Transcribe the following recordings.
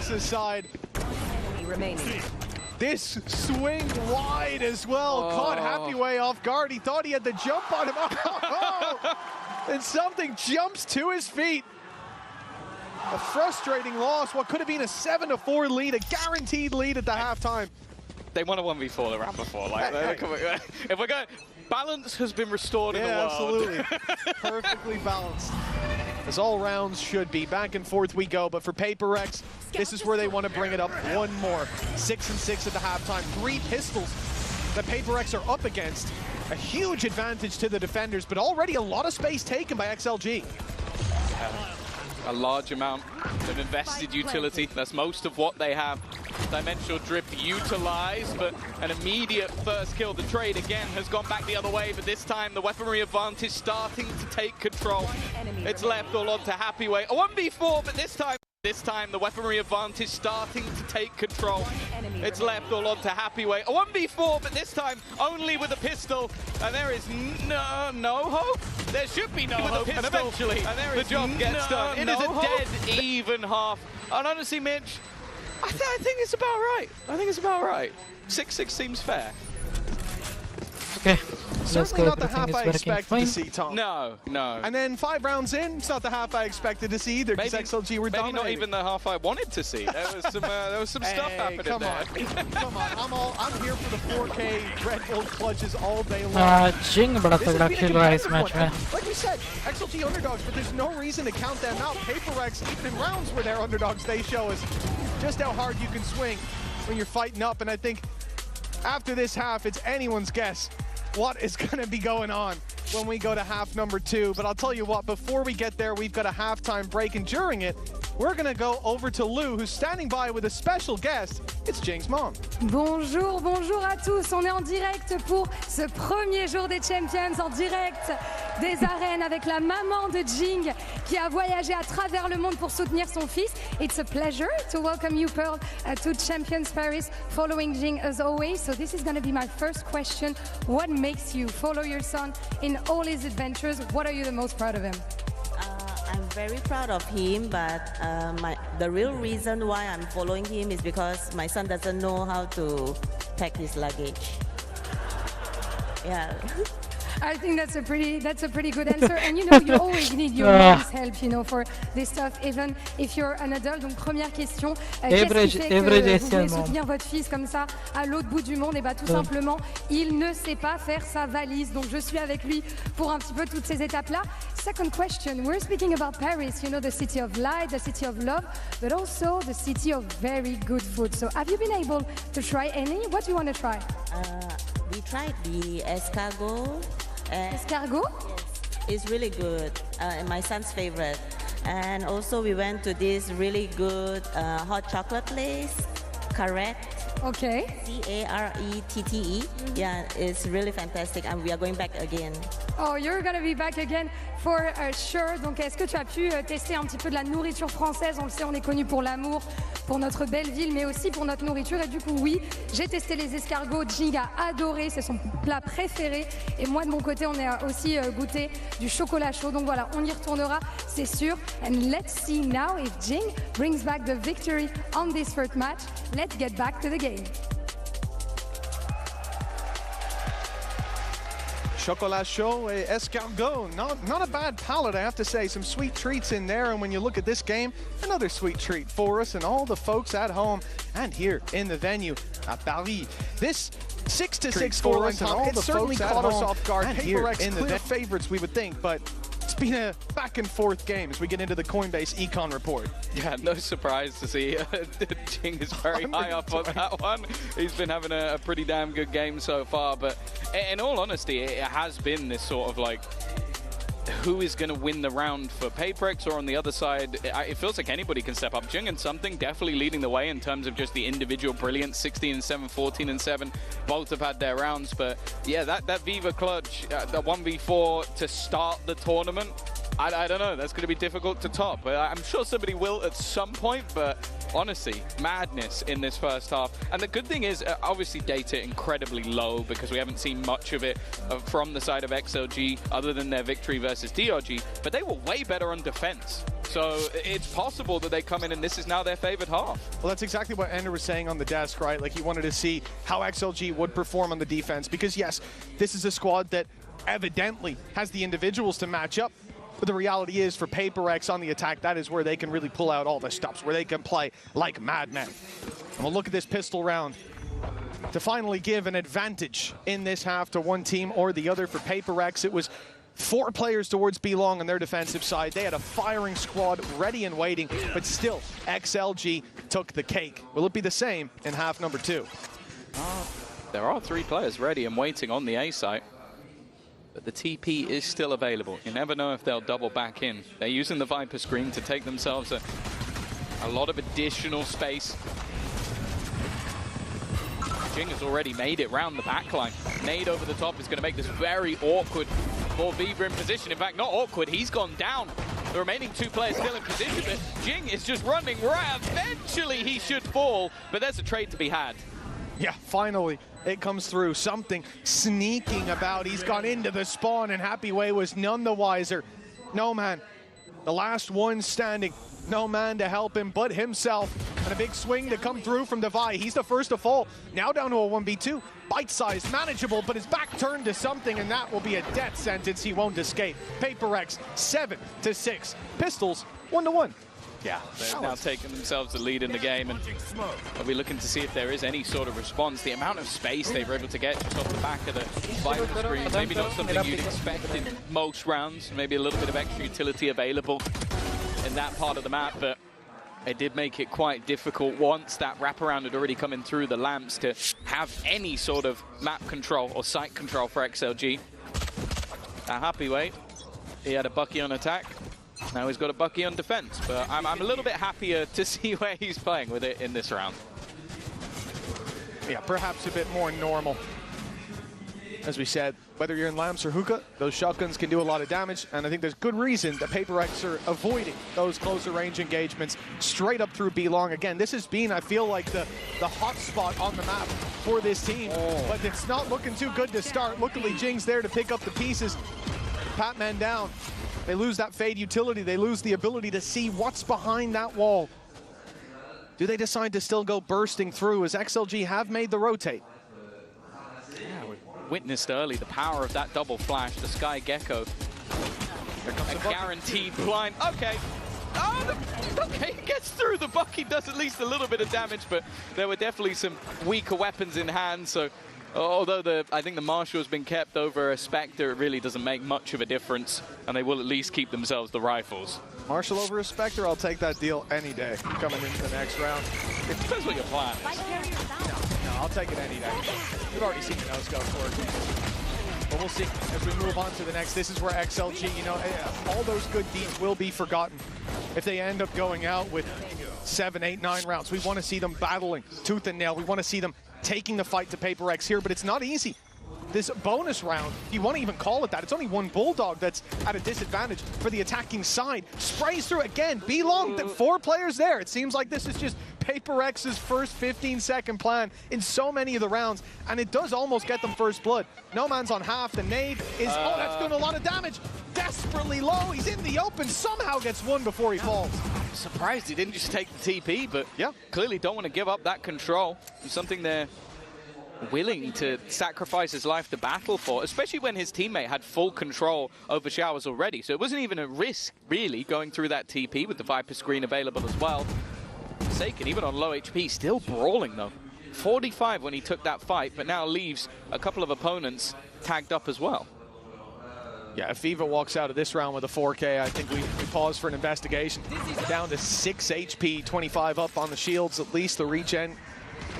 Paperex's side. Remaining. This swing wide as well. Caught Happyway off guard. He thought he had the jump on him. And something jumps to his feet. A frustrating loss. What could have been a 7-4 lead, a guaranteed lead at the halftime. They won a 1v4 the round before. Like, if we're going, balance has been restored in the world. Absolutely. Perfectly balanced. As all rounds should be. Back and forth we go, but for Paperex, this is where they want to bring it up one more. 6-6 at the halftime. 3 pistols that Paperex are up against. A huge advantage to the defenders, but already a lot of space taken by XLG. A large amount of invested utility. That's most of what they have. Dimensional Drift utilized, but an immediate first kill. The trade again has gone back the other way, but this time the weaponry advantage starting to take control. It's left all on to Happyway. A 1v4, but this time the weaponry advantage starting to take control. It's left all on to Happyway. A 1v4, but this time only with a pistol. And there is no hope. There should be no hope. And eventually the job gets done. It is a dead even half. And honestly, Mitch, I think it's about right. I think it's about right. 6-6 seems fair. Okay. Certainly not the half I expected to see, Tom. No. And then 5 rounds in, it's not the half I expected to see either, because XLG were dominating. Maybe not even the half I wanted to see. There was some stuff happening come there. Come on, I'm here for the 4K Red Bull clutches all day long. Jing बड़ा तगड़ा खेल रहा है इस match में. Like we said, XLG underdogs, but there's no reason to count them out. Paperex, even in rounds where they're underdogs, they show us just how hard you can swing when you're fighting up. And I think after this half, it's anyone's guess what is going to be going on when we go to half number 2. But I'll tell you what, before we get there, we've got a halftime break, and during it, we're going to go over to Lou, who's standing by with a special guest. It's Jing's mom. Bonjour, bonjour à tous. On est en direct pour ce premier jour des Champions, en direct des arènes avec la maman de Jing qui a voyagé à travers le monde pour soutenir son fils. It's a pleasure to welcome you, Pearl, to Champions Paris, following Jing as always. So this is going to be my first question. What makes you follow your son in all his adventures? What are you the most proud of him? I'm very proud of him, but the real reason why I'm following him is because my son doesn't know how to pack his luggage. Yeah. I think that's a pretty good answer. And you know, you always need your mom's help, you know, for this stuff, even if you're an adult. Donc première question, qu'est-ce qui fait que vous voulez soutenir votre fils comme ça à l'autre bout du monde? Et bah tout simplement, il ne sait pas faire sa valise. Donc je suis avec lui pour un petit peu toutes ces étapes-là. Second question, we're speaking about Paris, you know, the city of light, the city of love, but also the city of very good food. So have you been able to try any? What do you want to try? We tried the escargot. Escargot? Yes, it's really good, and my son's favorite. And also we went to this really good hot chocolate place, Carrette. Okay. C-A-R-E-T-T-E. Yeah, it's really fantastic, and we are going back again. Oh, you're gonna be back again for sure. Donc, est-ce que tu as pu tester un petit peu de la nourriture française? On le sait, on est connu pour l'amour, pour notre belle ville, mais aussi pour notre nourriture. Et du coup, oui, j'ai testé les escargots. Jing a adoré, c'est son plat préféré. Et moi, de mon côté, on a aussi goûté du chocolat chaud. Donc voilà, on y retournera, c'est sûr. And let's see now if Jing brings back the victory on this first match. Let's get back to the game. Chocolat chaud et escargot. Not a bad palate, I have to say. Some sweet treats in there. And when you look at this game, another sweet treat for us and all the folks at home and here in the venue at Paris. This 6-6 scoreline, Tom, it certainly caught us off guard. Paperex clear favorites, we would think, but it's been a back and forth game as we get into the Coinbase econ report. Yeah, no surprise to see Jing is very high up on that one. He's been having a pretty damn good game so far, but in all honesty, it has been this sort of like, who is going to win the round for Paperex, or on the other side, it feels like anybody can step up. Jing and Something definitely leading the way in terms of just the individual brilliance. 16-7, 14-7, both have had their rounds, but yeah, that Viva clutch, the 1v4 to start the tournament, I don't know, that's going to be difficult to top. I'm sure somebody will at some point, but honestly, madness in this first half. And the good thing is, obviously data incredibly low because we haven't seen much of it from the side of XLG other than their victory versus DRG, but they were way better on defense So it's possible that they come in and this is now their favored half. Well, that's exactly what Ender was saying on the desk, right? Like, he wanted to see how XLG would perform on the defense, because yes, this is a squad that evidently has the individuals to match up. But the reality is, for PaperX on the attack, that is where they can really pull out all the stops, where they can play like madmen. And we'll look at this pistol round to finally give an advantage in this half to one team or the other. For PaperX, it was 4 players towards B-Long on their defensive side. They had a firing squad ready and waiting, but still, XLG took the cake. Will it be the same in half number 2? There are 3 players ready and waiting on the A site. But the TP is still available. You never know if they'll double back in. They're using the Viper screen to take themselves a lot of additional space. Jing has already made it round the backline. Nade over the top is going to make this very awkward for Viva in position. In fact, not awkward, he's gone down. The remaining 2 players still in position, but Jing is just running right. Eventually he should fall, but there's a trade to be had. Yeah, finally it comes through. Something sneaking about. He's gone into the spawn, and Happy Way was none the wiser. No man, the last one standing. No man to help him but himself. And a big swing to come through from Devi. He's the first to fall. Now down to a 1v2. Bite-sized, manageable, but his back turned to something, and that will be a death sentence he won't escape. PaperX 7-6. Pistols 1-1. Yeah, they've now taken themselves the lead in the game, and we'll be looking to see if there is any sort of response. The amount of space they were able to get just off the back of the Viper screen, maybe not something you'd expect in most rounds, maybe a little bit of extra utility available in that part of the map, but it did make it quite difficult once that wraparound had already come in through the lamps to have any sort of map control or site control for XLG. A Happy Way, he had a Bucky on attack. Now he's got a Bucky on defense, but I'm a little bit happier to see where he's playing with it in this round. Yeah, perhaps a bit more normal. As we said, whether you're in lamps or hookah, those shotguns can do a lot of damage, and I think there's good reason that PaperX are avoiding those closer range engagements straight up through B-Long. Again, this has been, I feel like, the hot spot on the map for this team, but it's not looking too good to start. Luckily, Jing's there to pick up the pieces. Patman down. They lose that fade utility. They lose the ability to see what's behind that wall. Do they decide to still go bursting through, as XLG have made the rotate? Yeah, we witnessed early the power of that double flash, the Sky Gecko. A guaranteed blind. Okay. Oh, okay, it gets through. The Bucky does at least a little bit of damage, but there were definitely some weaker weapons in hand, so although I think the Marshal has been kept over a Spectre, it really doesn't make much of a difference, and they will at least keep themselves the rifles. Marshal over a Spectre, I'll take that deal any day coming into the next round. It depends what your plan is. No, I'll take it any day. We've already seen the no-scopes work. But we'll see as we move on to the next. This is where XLG, you know, all those good deeds will be forgotten if they end up going out with 7, 8, 9 rounds. We want to see them battling tooth and nail. We want to see them taking the fight to PaperX here, but it's not easy. This bonus round, if you want to even call it that, it's only one Bulldog that's at a disadvantage for the attacking side. Sprays through again. B-Long, 4 players there. It seems like this is just PaperX's first 15-second plan in so many of the rounds, and it does almost get them first blood. No man's on half. The nade is, oh, that's doing a lot of damage. Desperately low. He's in the open. Somehow gets one before he falls. I'm surprised he didn't just take the TP, but yeah, clearly don't want to give up that control. It's something they're willing to sacrifice his life to battle for, especially when his teammate had full control over Showers already. So it wasn't even a risk, really, going through that TP with the Viper screen available as well. Forsaken, even on low HP, still brawling, though. 45 when he took that fight, but now leaves a couple of opponents tagged up as well. Yeah, if Viva walks out of this round with a 4K, I think we pause for an investigation. Down to 6 HP, 25 up on the shields, at least the regen,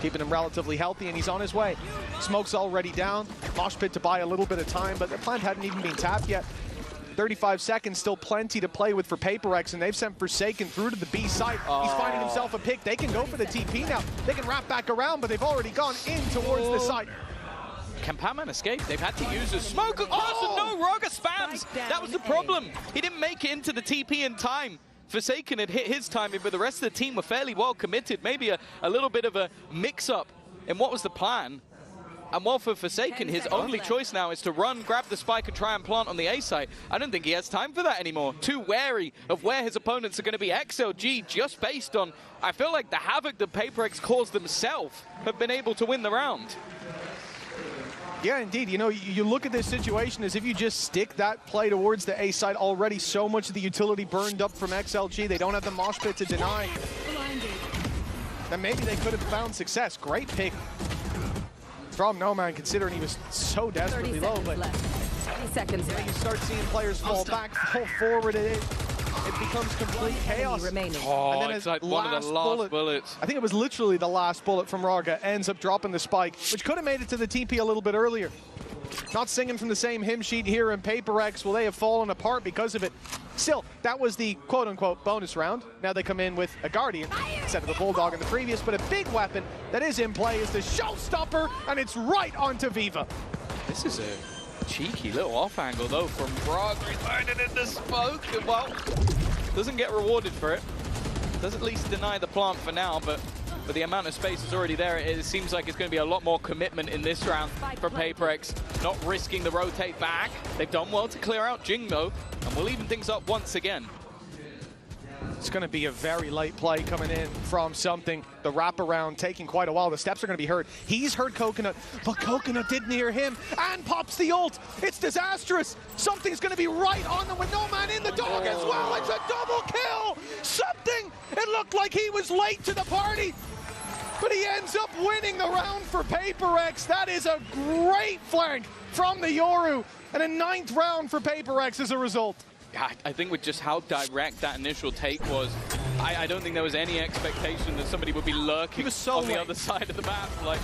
keeping him relatively healthy, and he's on his way. Smoke's already down. Mosh pit to buy a little bit of time, but the plant hadn't even been tapped yet. 35 seconds, still plenty to play with for PaperX, and they've sent Forsaken through to the B site. He's finding himself a pick. They can go for the TP now. They can wrap back around, but they've already gone in towards the site. Can Patman escape? They've had to use a smoke across and no Roger spams. That was the problem. He didn't make it into the TP in time. Forsaken had hit his timing, but the rest of the team were fairly well committed. Maybe a little bit of a mix-up in what was the plan. And while for Forsaken, his only choice now is to run, grab the spike, and try and plant on the A side. I don't think he has time for that anymore. Too wary of where his opponents are going to be. XLG, just based on, I feel like the havoc that PaperX caused themselves, have been able to win the round. Yeah, indeed. You know, you look at this situation as if you just stick that play towards the A side. Already so much of the utility burned up from XLG. They don't have the mosh pit to deny. Then maybe they could have found success. Great pick from Noman, considering he was so desperately low. But 30 seconds you left. start seeing players fall back, fall forward. It becomes complete chaos. Remaining. Oh, And then it's his like one of the last bullets. I think it was literally the last bullet from Raga, ends up dropping the spike, which could have made it to the TP a little bit earlier. Not singing from the same hymn sheet here in PaperX. Well, they have fallen apart because of it. Still, that was the quote-unquote bonus round. Now they come in with a Guardian instead of the Bulldog in the previous, but a big weapon that is in play is the showstopper, and it's right onto Viva. This is a cheeky little off angle, though, from Raga. He's burning in the smoke. Well, doesn't get rewarded for it. Does at least deny the plant for now, but the amount of space is already there. It seems like it's going to be a lot more commitment in this round from PaperX, not risking the rotate back. They've done well to clear out Jing, though, and we'll even things up once again. It's going to be a very late play coming in from something. The wraparound taking quite a while. The steps are going to be heard. He's heard Coconut, but Coconut didn't hear him and pops the ult. It's disastrous. Something's going to be right on them with Noman in the dog as well. It's a double kill. Something. It looked like he was late to the party, but he ends up winning the round for PaperX. That is a great flank from the Yoru, and a 9th round for PaperX as a result. I think with just how direct that initial take was, I don't think there was any expectation that somebody would be lurking on the other side of the map. Like,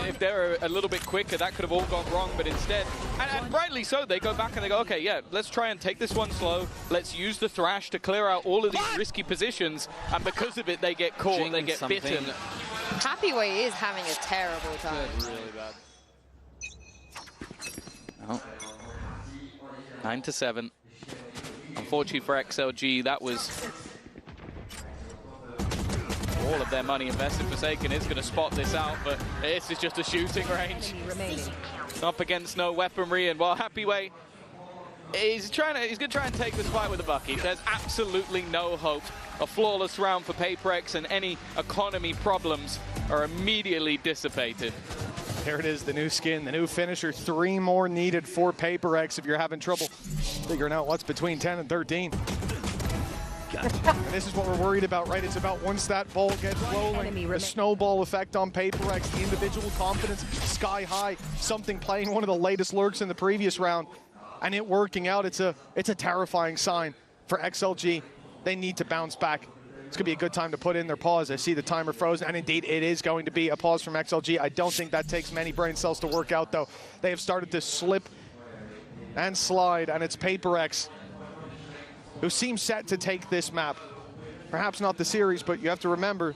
if they're a little bit quicker, that could have all gone wrong, but instead, and rightly so, they go back and they go, okay, yeah, let's try and take this one slow. Let's use the Thrash to clear out all of these risky positions, and because of it, they get caught, they get bitten. Happyway is having a terrible time. Really bad. Oh. 9-7. Unfortunately for XLG, that was all of their money invested. Forsaken is going to spot this out, but this is just a shooting range. Up against no weaponry, and while Happyway is going to try and take this fight with a bucket, there's absolutely no hope. A flawless round for PaperX, and any economy problems are immediately dissipated. There it is, the new skin, the new finisher. 3 more needed for PaperX if you're having trouble figuring out what's between 10 and 13. And this is what we're worried about, right? It's about once that ball gets rolling, the snowball effect on PaperX, the individual confidence sky high, something playing one of the latest lurks in the previous round, and it working out. It's a terrifying sign for XLG. They need to bounce back. It's going to be a good time to put in their pause. I see the timer frozen, and indeed it is going to be a pause from XLG. I don't think that takes many brain cells to work out, though. They have started to slip and slide, and it's PaperX who seems set to take this map. Perhaps not the series, but you have to remember,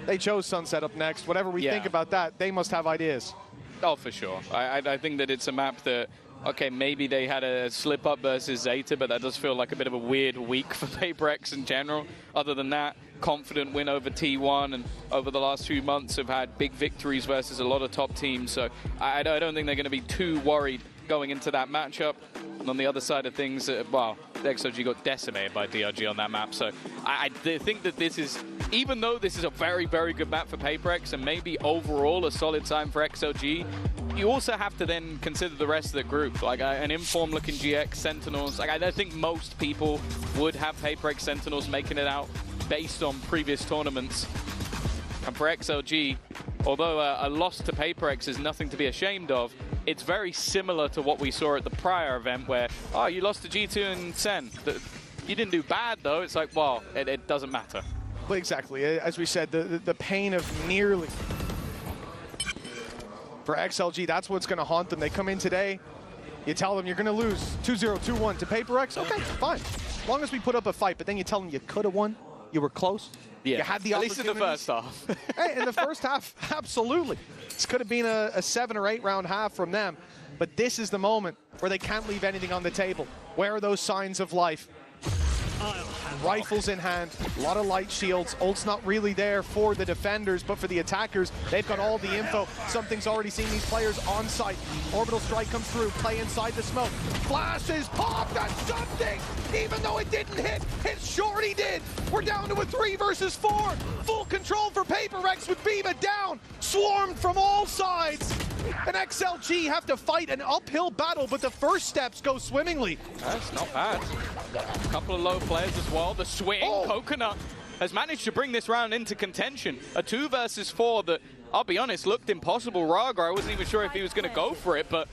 they chose Sunset up next. Whatever we think about that, they must have ideas. Oh, for sure. I think that it's a map that, okay, maybe they had a slip-up versus Zeta, but that does feel like a bit of a weird week for PaperX in general. Other than that, confident win over T1, and over the last few months have had big victories versus a lot of top teams. So I don't think they're going to be too worried going into that matchup. And on the other side of things, well, XOG got decimated by DRG on that map. So I think that this is, even though this is a very, very good map for PaperX and maybe overall a solid sign for XOG, you also have to then consider the rest of the group. Like an informed looking GX, Sentinels. Like I think most people would have PaperX Sentinels making it out based on previous tournaments. And for XLG, although a loss to PaperX is nothing to be ashamed of, it's very similar to what we saw at the prior event where, oh, you lost to G2 and Sen. You didn't do bad, though. It's like, well, it doesn't matter. Well, exactly. As we said, the pain of nearly. For XLG, that's what's going to haunt them. They come in today, you tell them you're going to lose 2-0, 2-1 to PaperX. Okay, fine. As long as we put up a fight, but then you tell them you could have won, you were close. Yeah, you had the at least in the first half. Hey, in the first half, absolutely. This could have been a 7 or 8 round half from them, but this is the moment where they can't leave anything on the table. Where are those signs of life? Rifles in hand, a lot of light shields. Ult's not really there for the defenders, but for the attackers, they've got all the info. Something's already seen these players on site. Orbital strike comes through, play inside the smoke. Flashes popped at something, even though it didn't hit. Hit shorty did. We're down to a 3 versus 4. Full control for Paper Rex with Viva down. Swarmed from all sides. And XLG have to fight an uphill battle, but the first steps go swimmingly. That's not bad. A couple of low players as well. The swing, Coconut has managed to bring this round into contention. A 2 versus 4 that, I'll be honest, looked impossible. Raga, I wasn't even sure if he was going to go for it, but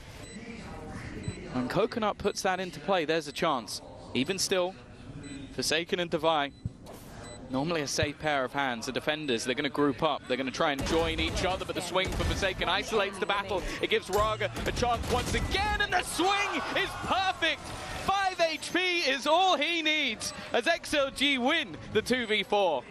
when Coconut puts that into play, there's a chance. Even still, Forsaken and Divide, normally a safe pair of hands. The defenders, they're going to group up. They're going to try and join each other, but the swing for Forsaken isolates the battle. It gives Raga a chance once again, and the swing is perfect. 5 HP is all he needs as XLG win the 2v4.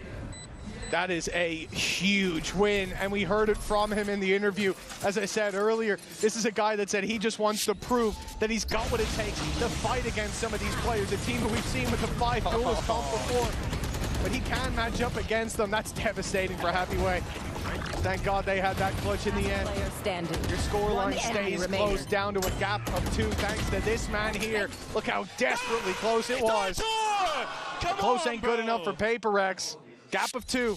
That is a huge win, and we heard it from him in the interview. As I said earlier, this is a guy that said he just wants to prove that he's got what it takes to fight against some of these players, a team that we've seen with the 5 duelist comp before. But he can match up against them. That's devastating for Happy Way. Thank God they had that clutch in the end. Your scoreline stays close down to a gap of 2 thanks to this man here. Look how desperately close it was. Close ain't good enough for Paper Rex. Gap of 2.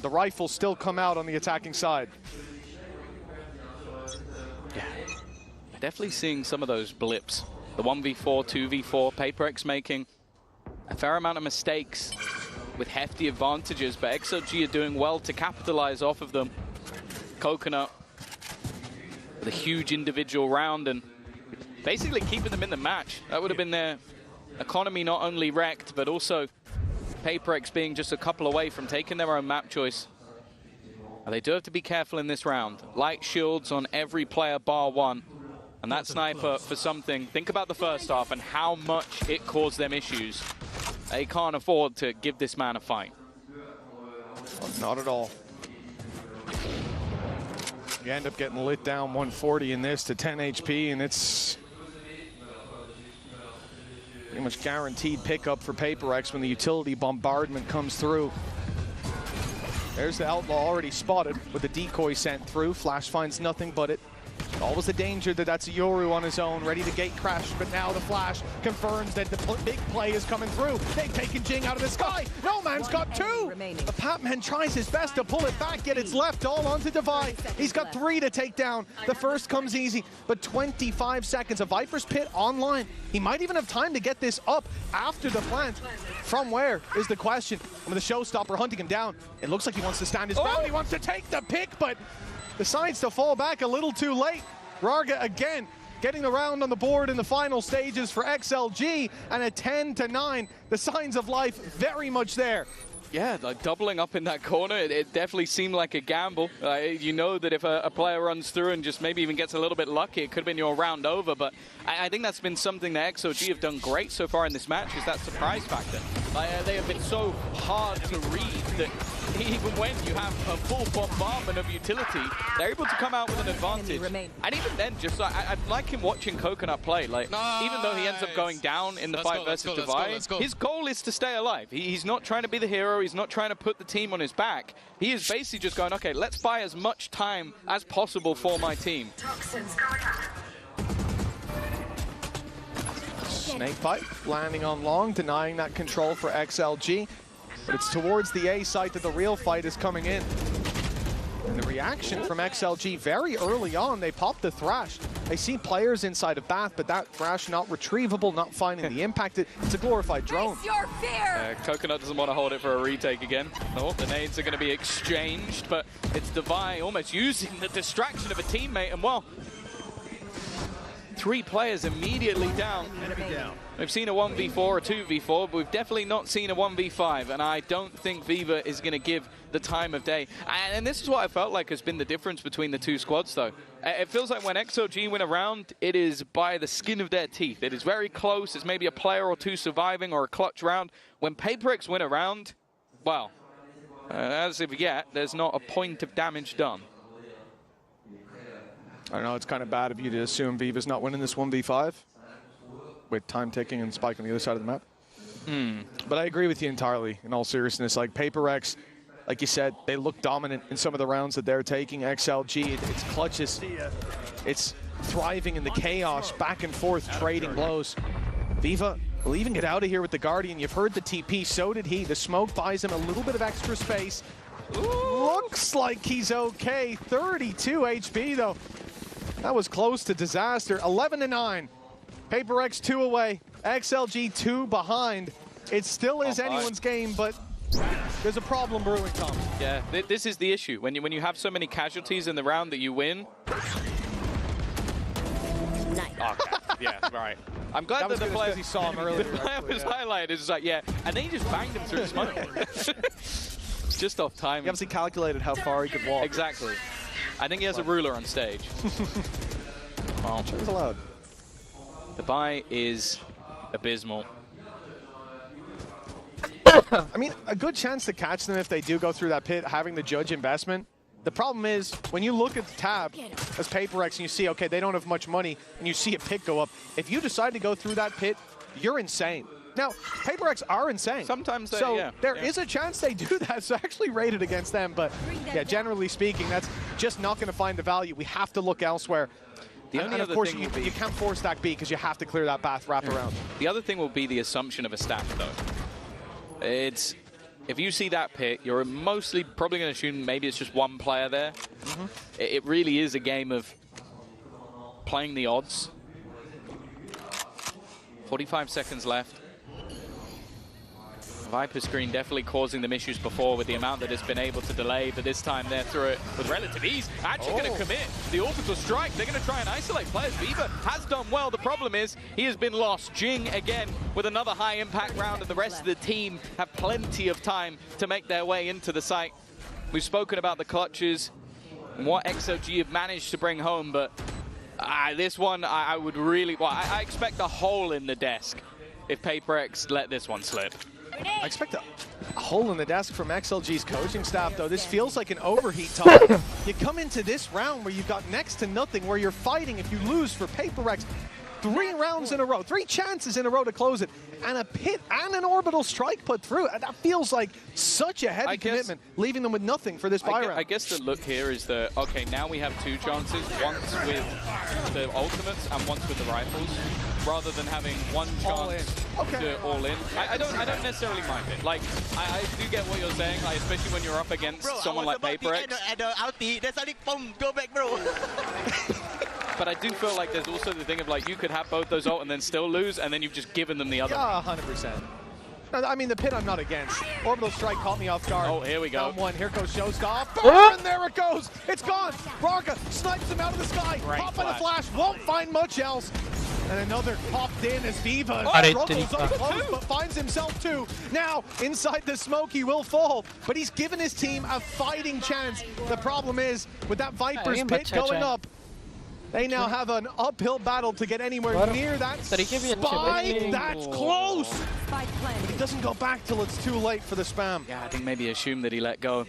The rifles still come out on the attacking side. Yeah, definitely seeing some of those blips. The 1v4, 2v4, Paper Rex making a fair amount of mistakes with hefty advantages, but XLG are doing well to capitalize off of them. Coconut with a huge individual round and basically keeping them in the match. That would have been their economy not only wrecked, but also Paper Rex being just a couple away from taking their own map choice. And they do have to be careful in this round. Light shields on every player bar 1. And that sniper for something, think about the first half and how much it caused them issues. They can't afford to give this man a fight. Not at all. You end up getting lit down 140 in this to 10 HP, and it's pretty much guaranteed pickup for Paper Rex when the utility bombardment comes through. There's the Outlaw already spotted with the decoy sent through. Flash finds nothing but it. Always the danger that that's a Yoru on his own, ready to gate crash, but now the Flash confirms that the big play is coming through. They've taken Jing out of the sky. No Man's got 2. The Patman tries his best to pull it back, yet it's left all onto Divide. He's got 3 to take down. The first comes easy, but 25 seconds. A Viper's Pit online. He might even have time to get this up after the plant. From where is the question? And with the showstopper hunting him down, it looks like he wants to stand his ground. He wants to take the pick, but decides to fall back a little too late. Raga again getting the round on the board in the final stages for XLG, and a 10-9. The signs of life very much there. Yeah, like doubling up in that corner, it definitely seemed like a gamble. You know that if a player runs through and just maybe even gets a little bit lucky, it could have been your round over. But I think that's been something that XOG have done great so far in this match, is that surprise factor. They have been so hard to read that even when you have a full bombardment of utility, they're able to come out with an advantage. And even then, just I like him watching Coconut play. Like, even though he ends up going down in the fight versus Divide, his goal is to stay alive. He's not trying to be the hero. He's not trying to put the team on his back. He is basically just going, okay, let's buy as much time as possible for my team. Snakebite landing on long, denying that control for XLG. But it's towards the A site that the real fight is coming in. And the reaction from XLG very early on, they popped the Thrash. They see players inside of Bath, but that Thrash not retrievable, not finding the impact. It's a glorified drone. Your fear. Coconut doesn't want to hold it for a retake again. Oh, the nades are going to be exchanged, but it's Divide almost using the distraction of a teammate, and well, 3 players immediately down. We've seen a 1v4 or 2v4, but we've definitely not seen a 1v5, and I don't think Viva is going to give the time of day. And this is what I felt like has been the difference between the 2 squads, though. It feels like when XOG win a round, it is by the skin of their teeth. It is very close. It's maybe a player or 2 surviving or a clutch round. When Paper Rex win a round, well, as of yet, there's not a point of damage done. I know it's kind of bad of you to assume Viva's not winning this 1v5 with time ticking and Spike on the other side of the map. But I agree with you entirely, in all seriousness. Like, PaperX, like you said, they look dominant in some of the rounds that they're taking. XLG, it's clutches. It's thriving in the chaos, back and forth, trading blows. Viva will even get out of here with the Guardian. You've heard the TP, so did he. The smoke buys him a little bit of extra space. Looks like he's okay. 32 HP, though. That was close to disaster. 11-9. PaperX 2 away. XLG 2 behind. It still is anyone's game, but there's a problem brewing, Tom. Yeah, this is the issue. When you have so many casualties in the round that you win. Okay. Yeah, right. I'm glad that the player he saw him earlier. The player was highlighted. It's like, yeah, and then he just banged him through the smoke. Just off time. He obviously calculated how far he could walk. Exactly. I think he has a ruler on stage. Well, It's allowed. the buy is abysmal. I mean, a good chance to catch them if they do go through that pit, having the judge investment. The problem is, when you look at the tab as PaperX and you see, okay, they don't have much money, and you see a pit go up, if you decide to go through that pit, you're insane. Now, PaperX are insane. Sometimes they, so there is a chance they do that, so actually rated against them. But yeah, generally speaking, that's just not going to find the value. We have to look elsewhere. The only and other of course, thing you will be, can't force stack B because you have to clear that path wrap around. The other thing will be the assumption of a stack, though. It's, if you see that pit, you're mostly probably going to assume maybe it's just one player there. It really is a game of playing the odds. 45 seconds left. Viper screen definitely causing them issues before with the amount that it's been able to delay, but this time they're through it with relative ease. Actually going to commit the orbital strike. They're going to try and isolate players. Viva has done well. The problem is he has been lost. Jing again with another high impact round, and the rest of the team have plenty of time to make their way into the site. We've spoken about the clutches and what XLG have managed to bring home, but this one I would really, well, I expect a hole in the desk if PaperX let this one slip. I expect a hole in the desk from XLG's coaching staff, though. This feels like an overheat time. You come into this round where you've got next to nothing, where you're fighting if you lose for PaperX. 3 rounds in a row, 3 chances in a row to close it, and a pit and an orbital strike put through. That feels like such a heavy commitment, leaving them with nothing for this buy round. I guess the look here is that, okay, now we have 2 chances, once with the ultimates and once with the rifles, rather than having one chance to all in. I don't necessarily mind it. Like, I do get what you're saying, like, especially when you're up against someone like PaperX. Go back, bro. But I do feel like there's also the thing of, like, you could have both those ult and then still lose, and then you've just given them the other. Yeah, 100%. I mean, the pit I'm not against. Orbital strike caught me off guard. Oh, here we go. Down 1, here goes Showstop. And there it goes. It's gone. Braga snipes him out of the sky. Pop in a flash, won't find much else. And another popped in as Viva struggles up close, but finds himself 2. Now, inside the smoke, he will fall, but he's given his team a fighting chance. The problem is, with that Viper's pit going up, they now have an uphill battle to get anywhere near that spike. That's close! But he doesn't go back till it's too late for the spam. Yeah, I think maybe assume that he let go.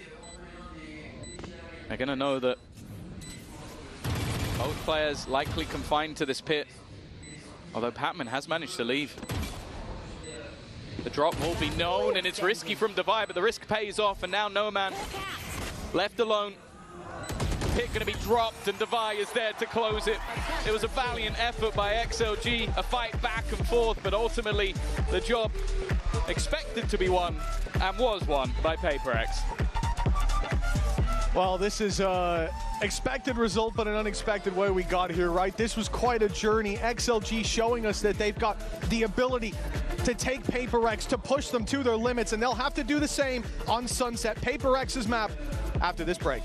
They're going to know that both players likely confined to this pit. Although Patman has managed to leave. The drop will be known, and it's risky from Divide, but the risk pays off, and now No Man left alone. Pit going to be dropped, and Divide is there to close it. It was a valiant effort by XLG, a fight back and forth, but ultimately the job expected to be won, and was won by PaperX. Well, this is an expected result, but an unexpected way we got here, right? This was quite a journey. XLG showing us that they've got the ability to take PaperX, to push them to their limits, and they'll have to do the same on Sunset, PaperX's map, after this break.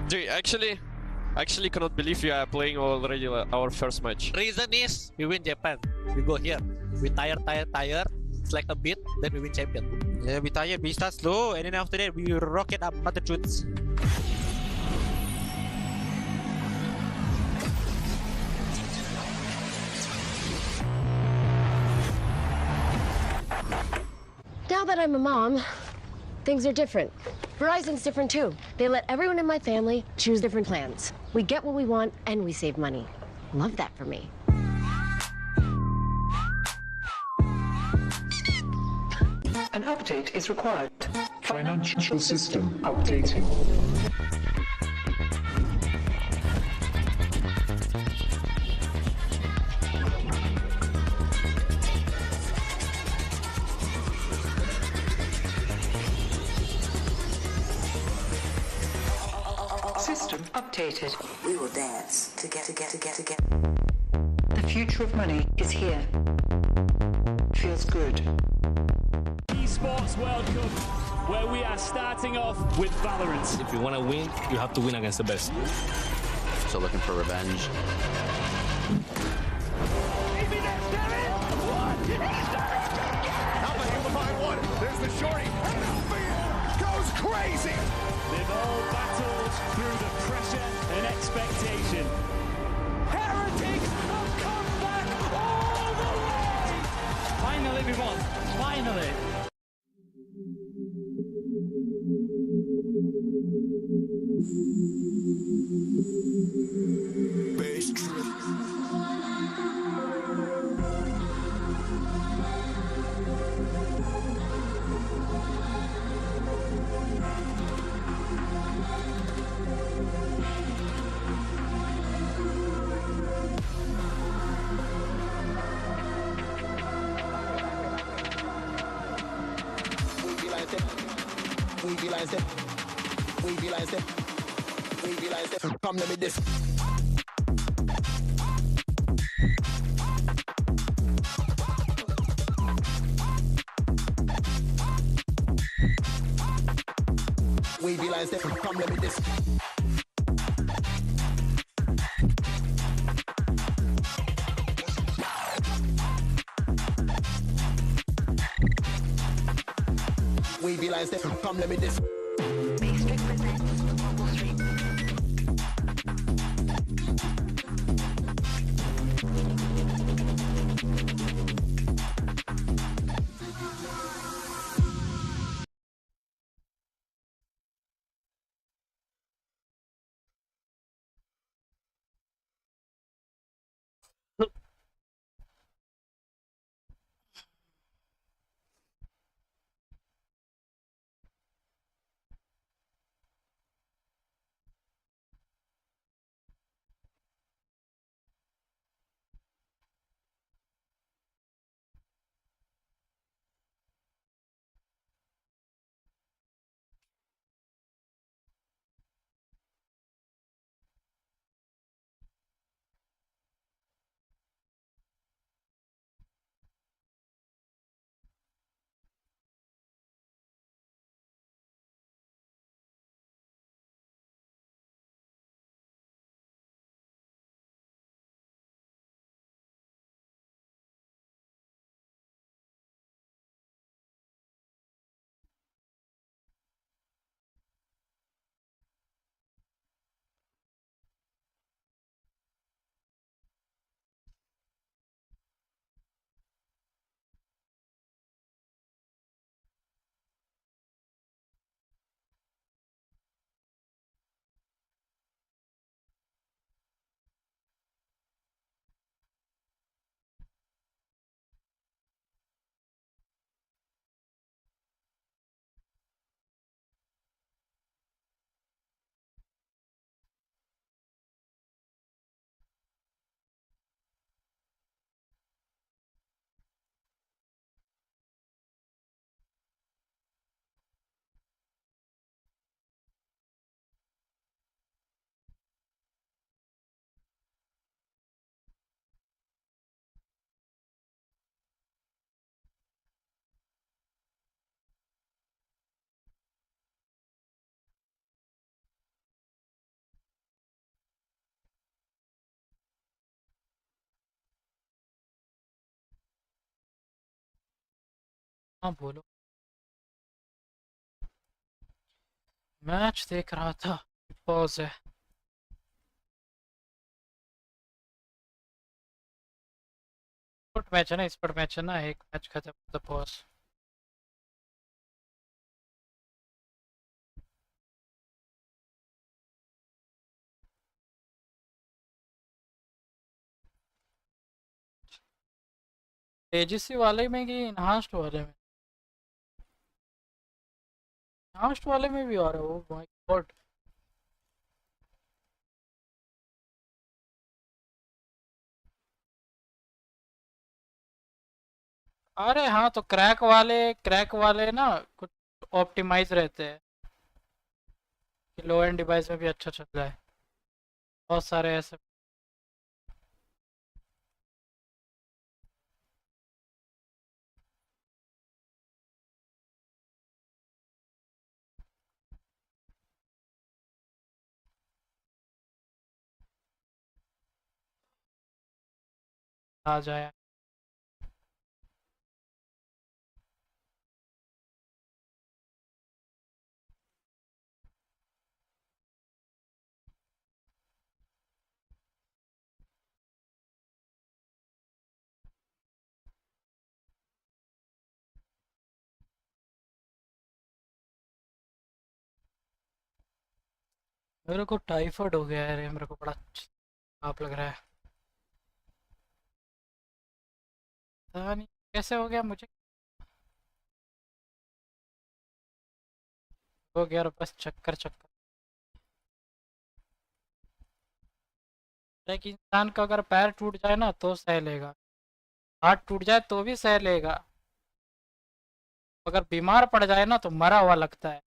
Dude, actually cannot believe we are playing already our first match. Reason is we win Japan. We go here. We tire. It's like a bit, then we win champion. Yeah, we tired, we start slow, and then after that we rocket up altitudes. Now that I'm a mom, things are different. Verizon's different too. They let everyone in my family choose different plans. We get what we want and we save money. Love that for me. An update is required. Financial system updating. System updated. We will dance to get. The future of money is here. Feels good. Esports World Cup, where we are starting off with Valorant. If you want to win, you have to win against the best. So looking for revenge. How about able to find one? There's the shorty. Goes crazy. They've all battled through the pressure and expectation. Heretics have come back all the way! Finally we won. Finally. Come let me this. We be like, come let me this. We be like, come let me this. हाँ बोलो match देख रहा था pause है match है ना sport match है ना एक मैच खत्म तो पॉज एजीसी वाले में कि इनहांस्ड वाले में लास्ट वाले में भी आ रहा है वो, माय गॉड। अरे हाँ, तो क्रैक वाले ना कुछ ऑप्टिमाइज रहते हैं कि लो एंड डिवाइस में भी अच्छा चल जाए। बहुत सारे ऐसे आ जाए। मेरे को टाइफाइड हो गया है रे, मेरे को बड़ा आप लग रहा है। पता नहीं कैसे हो गया मुझे। हो गया, और बस चक्कर चक्कर। एक इंसान का अगर पैर टूट जाए ना तो सह लेगा, हाथ टूट जाए तो भी सह लेगा, अगर बीमार पड़ जाए ना तो मरा हुआ लगता है।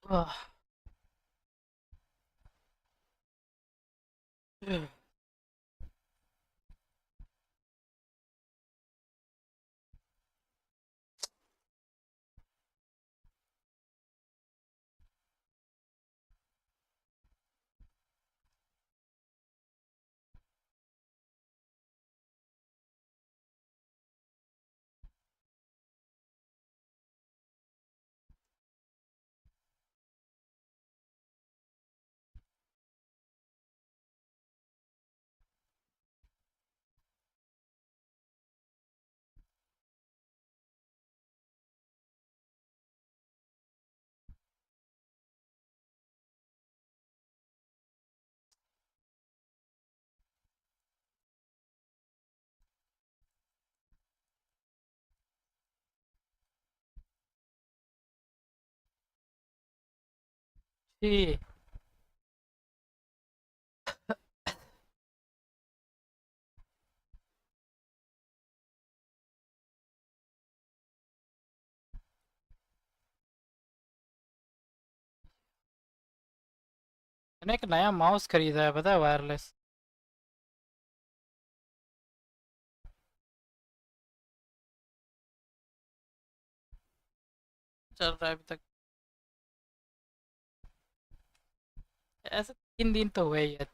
आह, छी। मैंने एक नया माउस खरीदा है, पता है, वायरलेस। चल रहा है अभी तक, ऐसे 3 दिन तो हुए ही है।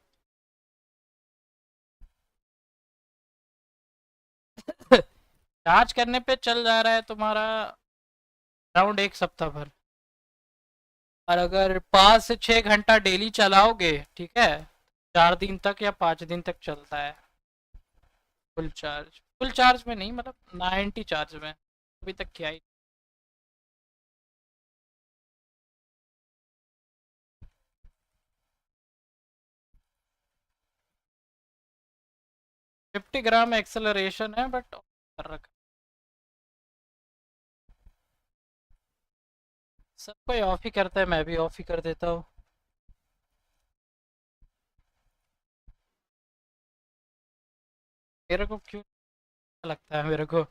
चार्ज करने पे चल जा रहा है तुम्हारा अराउंड 1 सप्ताह भर। और अगर 5 से 6 घंटा डेली चलाओगे, ठीक है, 4 दिन तक या 5 दिन तक चलता है। फुल चार्ज में नहीं, मतलब 90 चार्ज में अभी तक किया ही। 50 ग्राम एक्सेलरेशन है, बट कर रखा। सब कोई ऑफ ही करता है, मैं भी ऑफ ही कर देता हूँ। मेरे को क्यों लगता है मेरे को।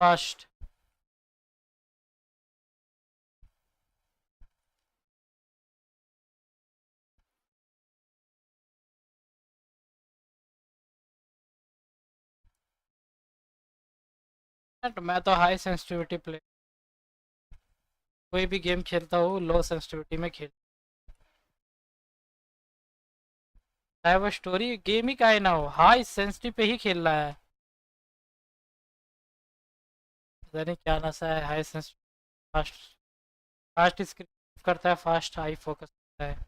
फास्ट। मैं तो हाई सेंसिटिविटी प्ले, कोई भी गेम खेलता हूँ लो सेंसिटिविटी में खेल। चाहे वो स्टोरी गेम ही का ही ना हो, हाई सेंसिटिव पे ही खेल रहा है। पता नहीं क्या नशा है, high sensitive, fast fast screen करता है, फास्ट हाई फोकस करता है।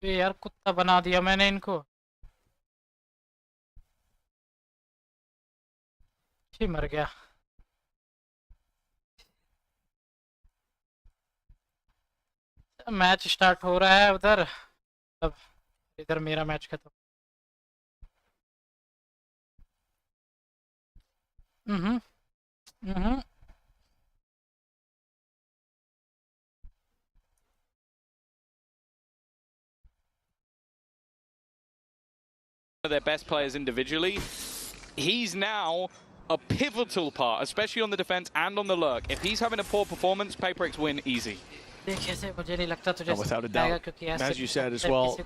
ये यार कुत्ता बना दिया मैंने इनको। जी मर गया। मैच स्टार्ट हो रहा है उधर, अब इधर मेरा मैच खत्म। हम्म हम्म their best players individually. He's now a pivotal part, especially on the defense and on the lurk. If he's having a poor performance, PaperX win easy. Without a doubt. As you said as well,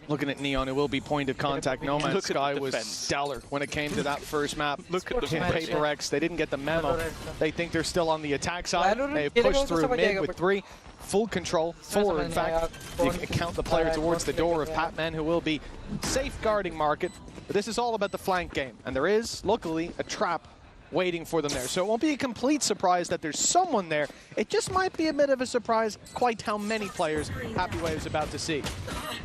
looking at Neon, it will be point of contact. No Man's Sky was stellar when it came to that first map. Look at the PaperX, they didn't get the memo. They think they're still on the attack side. They pushed through mid with 3. Full control, 4 in fact. You can count the player towards the door of Patman, who will be safeguarding Market. But this is all about the flank game. And there is, luckily, a trap waiting for them there. So it won't be a complete surprise that there's someone there. It just might be a bit of a surprise quite how many players Happy Wave is about to see.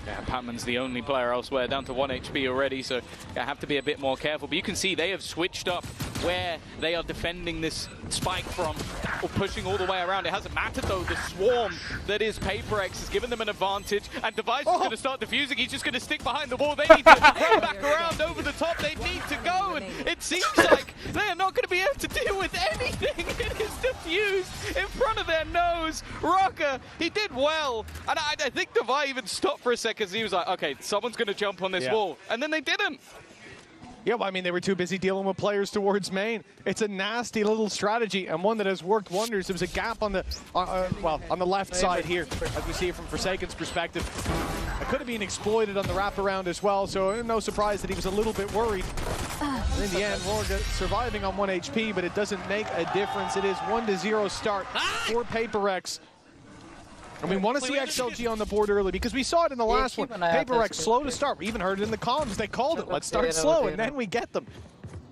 Yeah, Patman's the only player elsewhere, down to 1 HP already, so I have to be a bit more careful. But you can see they have switched up where they are defending this spike from, or pushing all the way around. It hasn't mattered though, the swarm that is PaperX has given them an advantage, and Device is going to start defusing. He's just going to stick behind the wall. They need to run back around over the top. They need to go, and it seems like they are not going to be able to deal with anything. It is diffused in front of their nose. Rocker, he did well, and I think Device even stopped for a second. He was like, okay, someone's going to jump on this wall, and then they didn't. Yeah, well, I mean, they were too busy dealing with players towards main. It's a nasty little strategy, and one that has worked wonders. There was a gap on the, on the left side here, as we see it from Forsaken's perspective. It could have been exploited on the wraparound as well, so no surprise that he was a little bit worried. And in the end, Morga surviving on 1 HP, but it doesn't make a difference. It is 1-0 start for PaperX. And we want to see XLG on the board early because we saw it in the last one. PaperX slow to start. We even heard it in the comms. They called it. Let's start slow, and then we get them.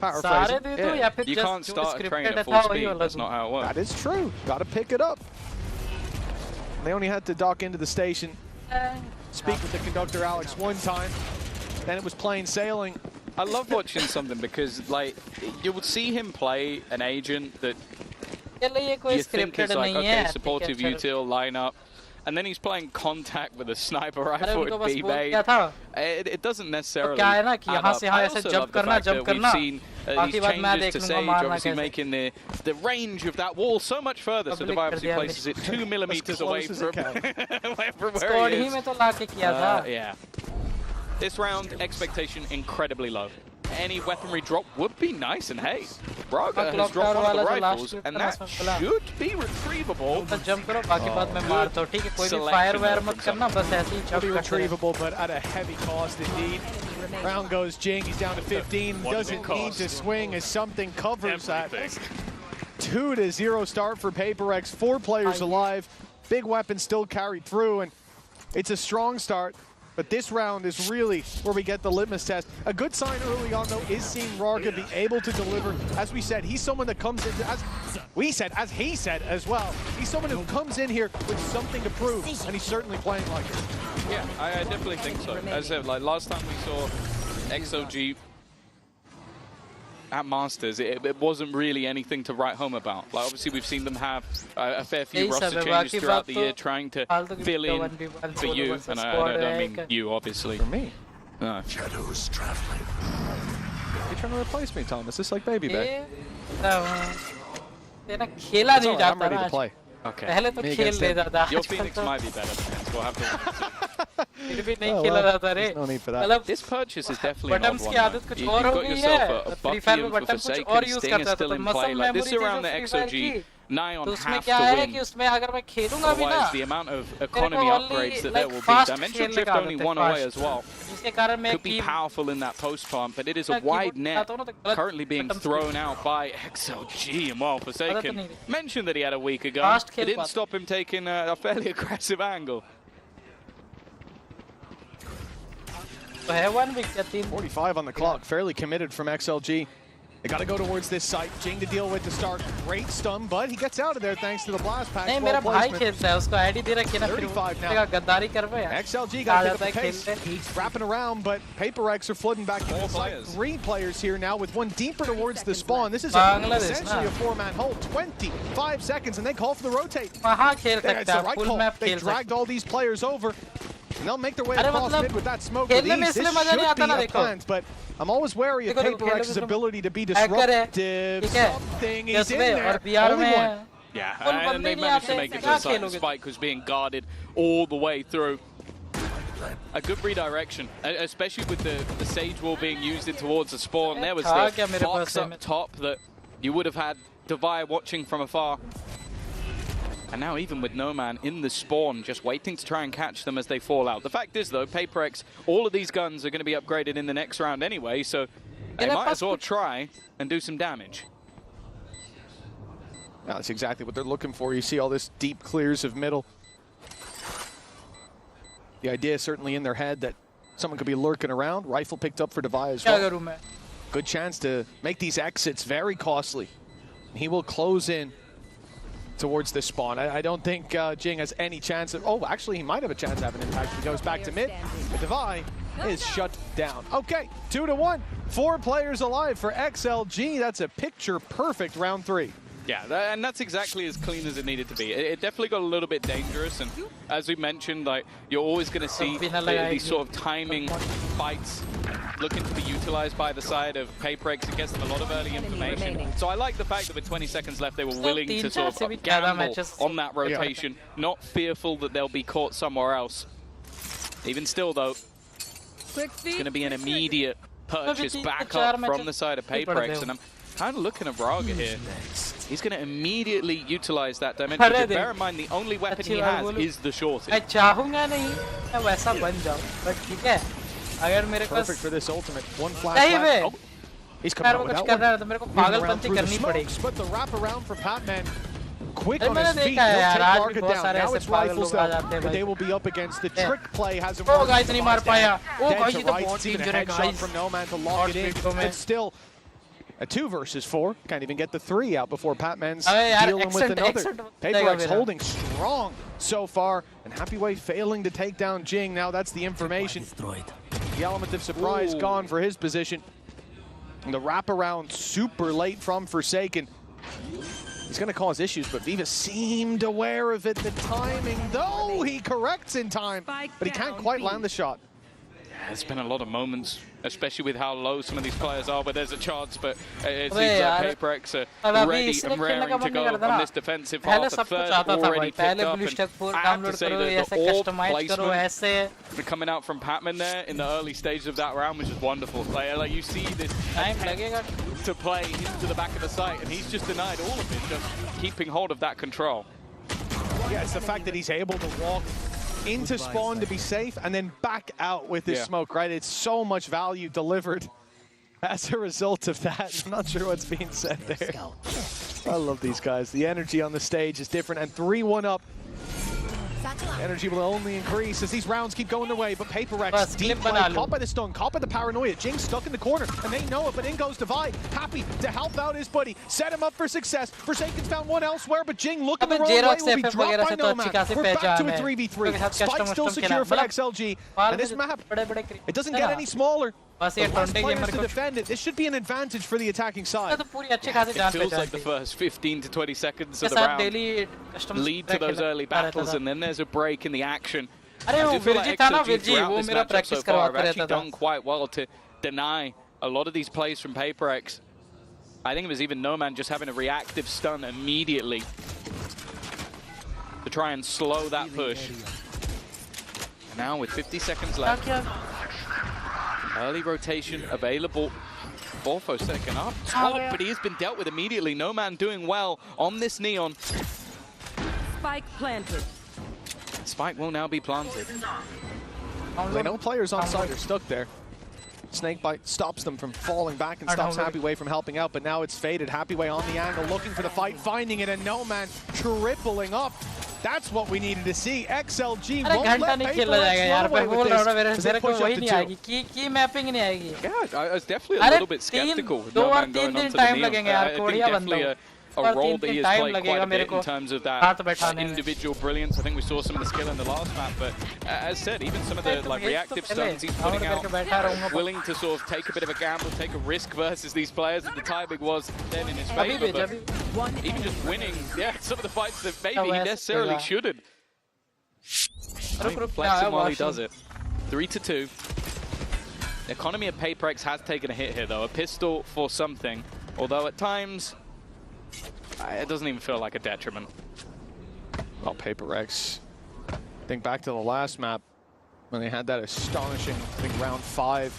Paraphrasing. Yeah. You can't start a train at full speed. That's not how it works. That is true. Got to pick it up. They only had to dock into the station, speak with the conductor Alex one time. Then it was plain sailing. I love watching something because, like, you would see him play an agent that you think is like, okay, supportive util lineup. And then he's playing contact with a sniper rifle with B-Bay. It doesn't necessarily add up. I also love the fact that we've seen these changes to Sage, obviously making the range of that wall so much further. So Devi obviously places it 2 millimeters away from where he is. Yeah. This round, expectation incredibly low. Any weaponry drop would be nice, and hey, Braga has dropped one of the rifles, and that should be retrievable. Be retrievable, but at a heavy cost indeed. Round goes Jing, he's down to 15, doesn't need to swing as something covers that. 2-0 start for PaperX, 4 players alive, big weapon still carried through, and it's a strong start. But this round is really where we get the litmus test. A good sign early on, though, is seeing Rarga be able to deliver. As we said, he's someone that comes in, as he said as well, he's someone who comes in here with something to prove, and he's certainly playing like it. Yeah, I definitely think so. As I said, like last time we saw XOG at Masters, it wasn't really anything to write home about. Like, obviously, we've seen them have a fair few roster changes throughout the year, trying to fill in for you. And I don't mean you, obviously. For me. No. Shadows traveling. You're trying to replace me, Tom. Is this like baby back? तेरा खेला नहीं जाता I'm ready to play. Okay. पहले तो खेल लेता था. Your Phoenix might be better. We'll have to. फिर भी नहीं खेला जाता रे. No need for that. मतलब This purchase is definitely an odd buttons one. की आदत कुछ और हो गई है. Free Fire में बटन कुछ और यूज करता था. तो muscle Like, this is memory around the थी Free Fire XOG. की. Nyon तो उसमें have क्या to है win. कि उसमें अगर मैं खेलूंगा भी ना, Otherwise, the amount of economy upgrades that there will be. Dimensional Drift only one away as well. जिसके कारण मैं Could be powerful in that post pump, but it is a wide net currently being thrown out by XLG. And while Forsaken mentioned that he had a week ago, it didn't stop him taking a fairly aggressive angle. 45 on the clock, fairly committed from XLG. They got to go towards this site. Jing to deal with to start. Great stun, but he gets out of there thanks to the blast pack. नहीं मेरा भाई खेलता है, उसको ID दे रखी है ना, फिर वो गद्दारी कर रहे हैं. XLG got to pick up the pace. He's wrapping around, but PaperX are flooding back to the site. 3 players here now with one deeper towards the spawn. This is essentially a 4-man hold. 25 seconds, and they call for the rotate. It's the right call. They dragged all these players over. And they'll make their way across mid with that smoke with ease. This should be a plant, but I'm always wary of PaperX's ability to be disruptive. Something is in there. Only one. Yeah, and they managed to make it to the side. Spike was being guarded all the way through. A good redirection, especially with the Sage Wall being used in towards the spawn. There was the box up top that you would have had Devi watching from afar. And now even with no man in the spawn, just waiting to try and catch them as they fall out. The fact is, though, PaperX, all of these guns are going to be upgraded in the next round anyway, so they might as well try and do some damage. Yeah, that's exactly what they're looking for. You see all this deep clears of middle. The idea is certainly in their head that someone could be lurking around. Rifle picked up for Devi as well. Good chance to make these exits very costly. He will close in towards this spawn. I don't think Jing has any chance of, oh, actually he might have a chance of having an impact. He goes back to mid, but Devi is shut down. Okay, 2-1, 4 players alive for XLG. That's a picture perfect round 3. Yeah, and that's exactly as clean as it needed to be. It definitely got a little bit dangerous, and as we mentioned, like, you're always going to see these sort of timing fights looking to be utilized by the side of PaperX. It gets them a lot of early information. So I like the fact that with 20 seconds left, they were willing to sort of gamble on that rotation, not fearful that they'll be caught somewhere else. Even still, though, it's going to be an immediate purchase back up from the side of PaperX, and I'm kind of looking at Braga here. He's going to immediately utilize that dimension. Bear in mind, the only weapon he has is the shorty. Perfect for this ultimate. One flash. Oh, he's coming out with that one. But the wraparound for Patman. Quick on his feet. He'll take Market down. Now it's rifles though, but they will be up against the trick play. Hasn't worked. Dead to right. Even a headshot from No Man to lock it in. But still, a 2 versus 4. Can't even get the 3 out before Patman's dealing with another. PaperX holding strong so far, and Happyway failing to take down Jing. Now that's the information. The element of surprise gone for his position. And the wraparound super late from Forsaken. He's going to cause issues, but Viva seemed aware of it. The timing, though, he corrects in time, but he can't quite land the shot. There's been a lot of moments, especially with how low some of these players are, but there's a chance, but it seems like PaperX are ready and raring to go on this defensive half. The third already picked up, and I have to say that the orb placement coming out from Patman there in the early stages of that round was just wonderful. Like you see this to play into the back of the site, and he's just denied all of it, just keeping hold of that control. Yeah, it's the fact that he's able to walk into spawn to be safe and then back out with his smoke, right? It's so much value delivered as a result of that. I'm not sure what's being said there. I love these guys. The energy on the stage is different, and 3-1 up. Energy will only increase as these rounds keep going their way, but PaperX deep play, caught by the stun, caught by the paranoia. Jing stuck in the corner, and they know it, but in goes Devi, happy to help out his buddy, set him up for success. Forsaken's found one elsewhere, but Jing looking the wrong way, will be dropped by No Man. We're back to a 3v3. Spike still secure for XLG, and this map, it doesn't get any smaller. बस ये less 20 players gamer to को defend it. This should be an advantage for the attacking side. तो पूरी अच्छी खासी जान It feels पहचान like the first 15 to 20 seconds of the साथ round daily custom lead to those early battles, and then there's a break in the action. अरे I वो do feel Virji like था ना XLG विरजी throughout वो this मेरा matchup practice so far करवाते have रहता actually था done quite well to deny a lot of these plays from PaperX. I think it was even Noman just having a reactive stun immediately to try and slow that push. Now with 50 seconds left, early rotation available for Fosec up top, but he has been dealt with immediately. Noman doing well on this Neon. Spike planted. Spike will now be planted. They know players on side are stuck there. Snakebite stops them from falling back and stops Happyway from helping out, but now it's faded. Happyway on the angle, looking for the fight, finding it, and Noman tripling up. That's what we needed to see. XLG won't let PaperX run away with this as they push up to 2. Yeah, I was definitely a little bit skeptical with Noman going on to the Neon. I think definitely a role that he has played quite a bit in terms of that individual brilliance. I think we saw some of the skill in the last map, but as said, even some of the reactive stuns he's putting out, willing to sort of take a bit of a gamble, take a risk versus these players, and the timing was then in his favor. But even just winning, some of the fights that maybe he necessarily shouldn't. Flex him while he does it. 3-2. The economy of PaperX has taken a hit here, though. A pistol for something, although at times it doesn't even feel like a detriment. Well, PaperX, think back to the last map when they had that astonishing, I think, round 5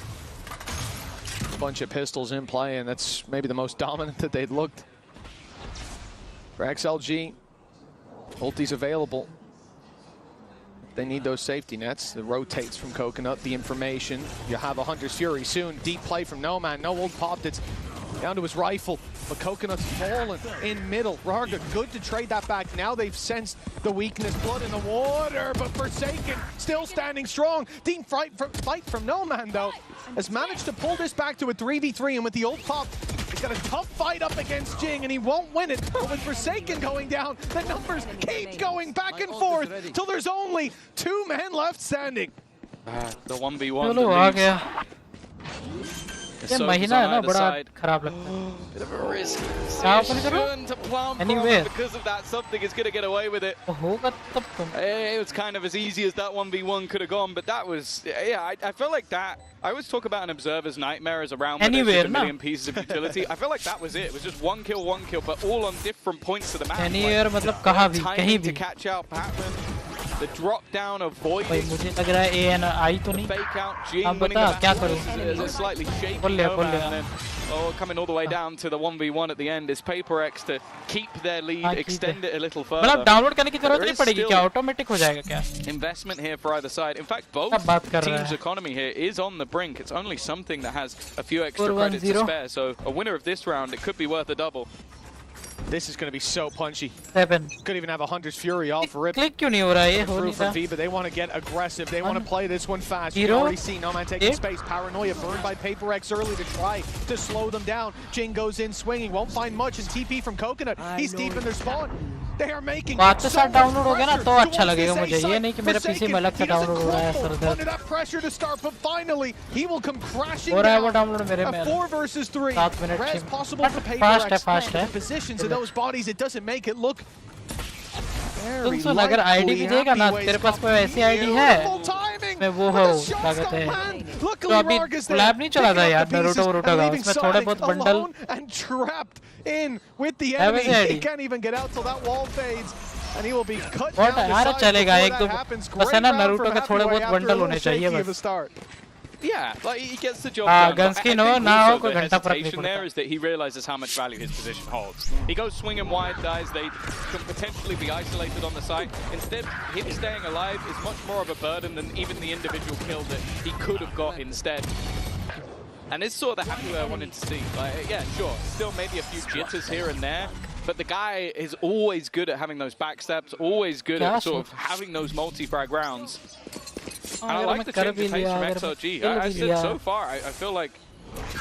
bunch of pistols in play, and that's maybe the most dominant that they'd looked. For XLG, ulti's available. They need those safety nets. The rotates from Coconut, the information. You have a Hunter's Fury soon. Deep play from Noman. No ult popped. It's down to his rifle, but Coconut's fallen in middle. Rarga, good to trade that back. Now they've sensed the weakness, blood in the water, but Forsaken still standing strong. Deep fight from Noman, though, has managed to pull this back to a 3v3, and with the ult pop, he's got a tough fight up against Jing, and he won't win it. But with Forsaken going down, the numbers keep going back and forth till there's only 2 men left standing. The 1v1. ये महीना है ना बड़ा खराब लगता है. Bit of a risk. Anyway. Because of that, something is going to get away with it. It was kind of as easy as that 1v1 could have gone, but that was, I felt like that. I always talk about an observer's nightmare as a round where there's a million pieces of utility. I feel like that was it. It was just one kill, but all on different points of the map. Anywhere, मतलब कहाँ भी, कहीं भी. To catch out Patman. The drop down avoided. भाई मुझे लग रहा है AN आई तो नहीं. अब बता क्या करूँ? Slightly shaky and then coming all the way down to the 1v1 at the end is PaperX to keep their lead, extend it a little further. मतलब डाउनलोड करने की जरूरत नहीं पड़ेगी क्या? ऑटोमेटिक हो जाएगा क्या? Investment here for either side. In fact, both teams' economy here is on the brink. It's only something that has a few extra credits to spare. So a winner of this round, it could be worth a double. This is going to be so punchy. 7. Could even have a Hunter's Fury off rip. Click क्यों नहीं हो रहा है? हो नहीं from रहा. V, but they want to get aggressive. They want to play this one fast. You can already see Noman taking space. Paranoia burned by PaperX early to try to slow them down. Jing goes in swinging, won't find much, and TP from Coconut. He's deep in their spawn. They are making बात के साथ download हो गया ना तो अच्छा लगेगा मुझे. ये नहीं कि मेरा PC में अलग से डाउनलोड हो रहा है सर दर्द. Under that pressure to start, but finally he will come crashing हो रहा है वो down. डाउनलोड मेरे में. 4 versus 3. 7 minute. Res possible for PaperX. Fast है. The positions of those bodies, it doesn't make it look. सुन अगर ID भी देगा ना तेरे पास कोई ऐसी आईडी है मैं वो हो लागत है तो अभी लैब नहीं चला था यार नारुतो का उसमें थोड़े बहुत बंडल बहुत यार चलेगा एक दो बस है ना नारुतो के थोड़े बहुत बंडल होने चाहिए बस. Yeah, like he gets the job done. Gun skin now the hesitation there is that he realizes how much value his position holds. He goes swinging wide, guys. They can potentially be isolated on the side. Instead, him staying alive is much more of a burden than even the individual kill that he could have got instead. And it's sort of the happy way I wanted to see. Like, yeah, sure, still maybe a few jitters here and there, but the guy is always good at having those backstabs, always good at sort of having those multi-frag rounds. And I like the change of pace from XLG. I said so far, I feel like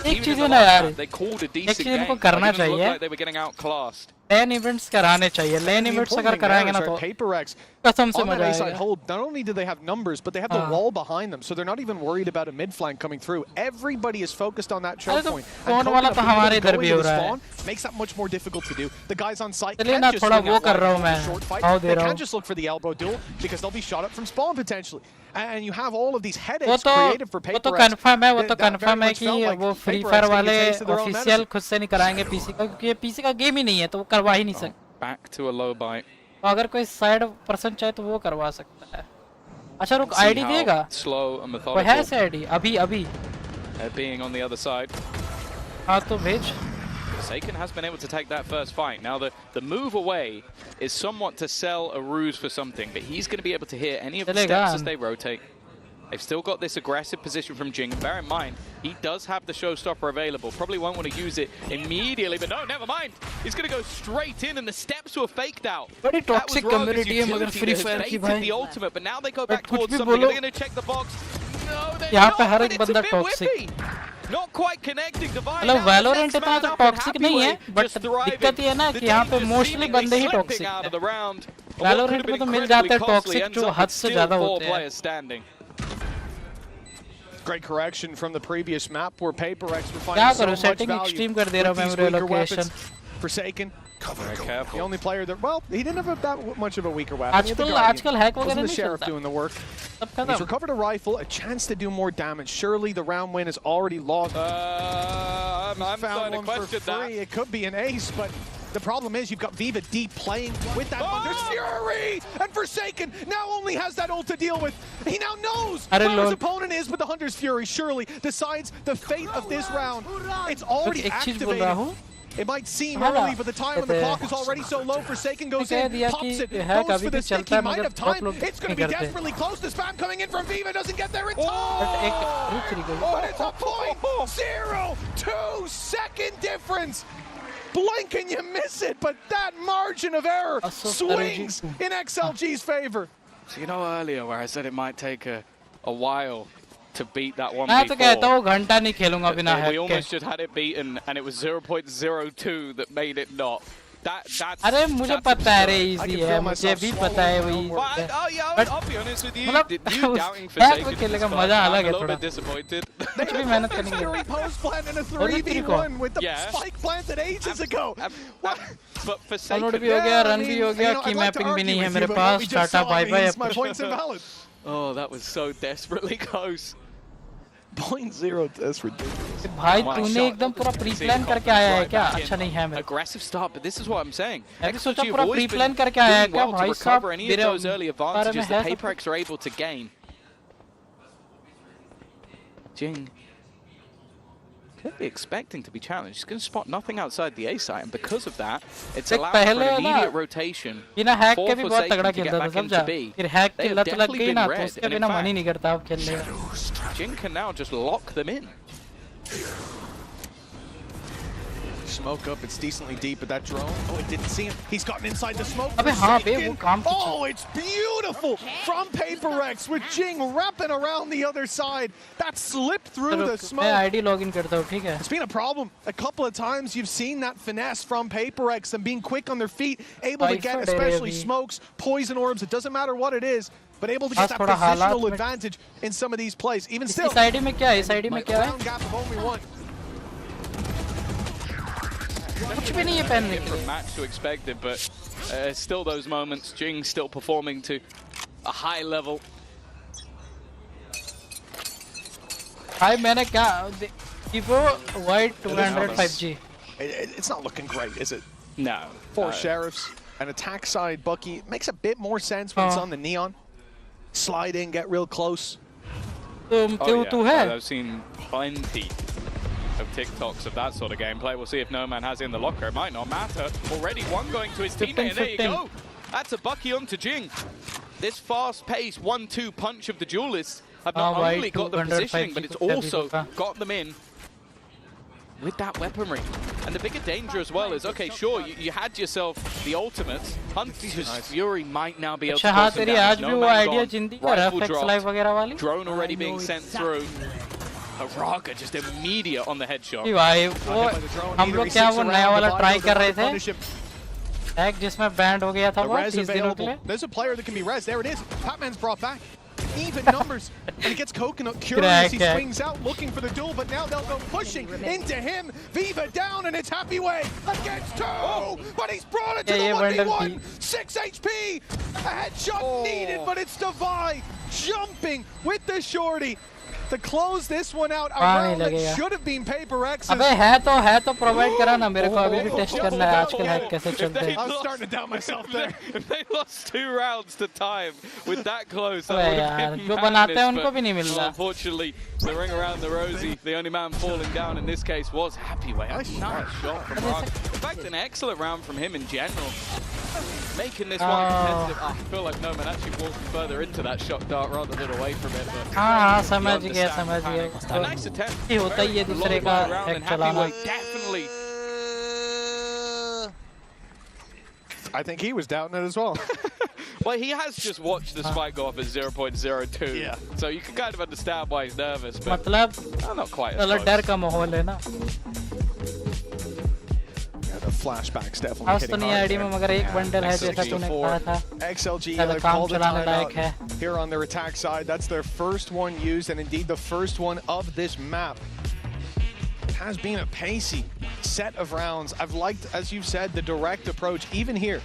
even in the last round, they called a decent game. It didn't look like they were getting outclassed. Lane events कराने चाहिए. Lane events अगर कराएंगे ना तो PaperX कसम से on that मजा A side आएगा। hold, not only do they have numbers, but they have the wall behind them, so they're not even worried about a mid flank coming through. Everybody is focused on that choke point. कौन वाला तो हमारे इधर भी हो रहा है। Makes that much more difficult to do. The guys on site चलिए can't ना just थोड़ा swing वो out कर wide रहा हूँ for मैं, a short fight. भाव दे They रहा can't हूँ। just look for the elbow duel because they'll be shot up from spawn potentially. And you have all of these वो headaches तो created for वो तो PaperX. कंफर्म है, वो तो That very कंफर्म है much कि felt like वो free PaperX fire taking a वाले taste of their own official medicine. खुद से नहीं कराएंगे पीसी का, क्योंकि ये पीसी का गेम ही नहीं है, तो वो करवा ही नहीं सकते। Back to a low bite. तो अगर कोई साइड पर्सन चाहे तो वो करवा सकता है। अच्छा रुक, See आईडी how देगा? slow and वो है methodical. आईडी अभी Being on the other side. हाँ तो भेज। Forsaken has been able to take that first fight. Now the move away is somewhat to sell a ruse for something, but he's going to be able to hit any of the steps as they rotate. They've still got this aggressive position from Jing. Bear in mind, he does have the showstopper available. Probably won't want to use it immediately, but no, never mind. He's going to go straight in, and the steps were faked out. Very toxic community है मगर free fire की भाई। The ultimate, but now they go back towards भी something. बोलो। They're going to check the box. No, they're यहाँ not, पे हर but एक it's a बंदा bit toxic। whippy. Not quite connecting. Divine मतलब now Valorant next इतना man तो up and toxic Happy नहीं है, Way बट just thriving. दिक्कत ये है ना The कि यहाँ पे danger मोस्टली seemingly बंदे ही slipping toxic out of the हैं। round. Valorant में तो मिल जाते हैं टॉक्सिक जो हद से ज़्यादा होते हैं। Players standing. Great correction from the previous map where PaperX were क्या finding so करूँ, much setting value extreme कर दे रहा with हूँ these मैं weaker relocation। weapons. Forsaken. Very careful. The only player that, well, he didn't have that much of a weaker weapon. He had the आजकल Guardian. Hack वगैरह Wasn't the नहीं Sheriff चलता। doing the work. सब He's खत्म। recovered a rifle, a chance to do more damage. Surely the round win is already lost. I'm Found starting to one for question that. free. It could be an ace, but the problem is you've got Viva deep playing with that Hunter's Fury, and Forsaken now only has that ult to deal with. He now knows where his opponent is with the Hunter's Fury. Surely decides the fate of this round. It's already activated. It might seem early, but the time on the clock is already so low. Forsaken goes in, pops it, goes for the stick. He might have time. It's going to be desperately close. The spam coming in from Viva doesn't get there in time. But it's a 0.02 second difference. Blink and you miss it, but that margin of error swings in XLG's favor. So you know earlier where I said it might take a while to beat that 1v4. मैं तो कहता हूँ घंटा नहीं खेलूंगा बिना hack We के। almost just had it beaten, and it was 0.02 that made it not. That's अरे मुझे पता है रे इजी है, मुझे भी पता है वो easy है। I'll be honest with you. मतलब You doubting हैक Forsaken खेलने का is fun. मजा I'm अलग a है little थोड़ा। bit disappointed. कुछ भी मेहनत करनी है। Fury post plant in a 3v1 with the spike planted ages ago. But Forsaken. Download भी हो गया, रन भी हो गया, की मैपिंग भी नहीं है मेरे पास। Tata bye bye. My point's invalid. Oh, that was so desperately close. 0.0, that's ridiculous. भाई तूने एकदम पूरा प्री प्लान करके आया है क्या? अच्छा नहीं है मेरे। Aggressive start, but this is what I'm saying. मैं भी सोचा पूरा प्री प्लान करके आया है क्या भाई साहब? Any of those early advantages that PaperX are able to gain. Jing could be expecting to be challenged. He's going to spot nothing outside the A site, and because of that, it's allowed for an immediate rotation. बिना hack के भी for बहुत तगड़ा Forsaken to get खेलता था, back into समझा? B. फिर hack They की have लत लग definitely गई been ना, तो red, उसके and in बिना मन ही fact, नहीं करता अब खेलने का। Jing can now just lock them in. Smoke up, it's decently deep, but that drone, oh, it didn't see him. He's gotten inside the smoke. अबे हाँ बे वो काम Oh, it's beautiful from PaperX with Jing wrapping around the other side. That slipped through the smoke. मैं ID login करता हूँ, ठीक है? It's been a problem. A couple of times you've seen that finesse from PaperX and being quick on their feet, able to get especially smokes, poison orbs, it doesn't matter what it is, but able to get that positional advantage in some of these plays. Even still, इस ID में क्या है? इस ID में क्या है? gap of only one. कुछ भी नहीं है पहनने के लिए। Match to expected, but still those moments. Jing still performing to a high level. भाई मैंने क्या Vivo White 200 5G. It's not looking great, is it? No. Four sheriffs, an attack side Bucky. Makes a bit more sense when it's on the neon. Slide in, get real close. I've seen plenty of TikToks of that sort of gameplay. We'll see if No Man has in the locker. It might not matter. Already one going to his teammate, and there you go. That's a Bucky onto Jing. This fast-paced 1-2 punch of the duelists have not only got the positioning, but it's also got them in with that weaponry. And the bigger danger as well is, okay, sure, you had yourself the ultimates. Hunter's Fury might now be able to cause some damage. No Man gone. Rifle dropped. Drone already being sent through. Raga just immediate on the headshot. भाई वो हम लोग क्या वो नया वाला try कर रहे थे टैग जिसमें बैंड हो गया था वो 30 दिनों के लिए. There's a player that can be res. There it is. Patman's brought back. Even numbers. And he gets Coconut curious. He swings out looking for the duel, but now they'll go pushing into him. Viva down, and it's Happy Way against 2. But he's brought it to the 1v1. 6 HP. A headshot needed, but it's Divide jumping with the shorty to close this one out. A round that should have been Paper X's. अबे है तो provide करा ना मेरे को अभी भी test करना है आजकल हैक कैसे चलते हैं. I'm starting to doubt myself there. If they lost 2 rounds to time with that close, that अबे would यार have been जो बनाते हैं madness, उनको भी नहीं मिल रहा. Unfortunately, the ring around the rosy, the only man falling down in this case was Happy Way. Nice shot from Rog. In fact, an excellent round from him in general. Making this one competitive. I feel like Noman actually walked further into that shot dart rather than away from it. But हाँ समझ गया. a nice attempt. ये होता ही है दूसरे का hack चलाना. Definitely. I think he was doubting it as well. Well, he has just watched the spike go off at 0.02. Yeah. So you can kind of understand why he's nervous. But मतलब not quite as close. डर का माहौल है ना. The flashbacks definitely hitting hard ID में मगर एक bundle है जैसा तूने कहा था. XLG काम चलाने लायक है. Here on their attack side, that's their first one used, and indeed the first one of this map. It has been a pacey set of rounds. I've liked, as you've said, the direct approach. Even here,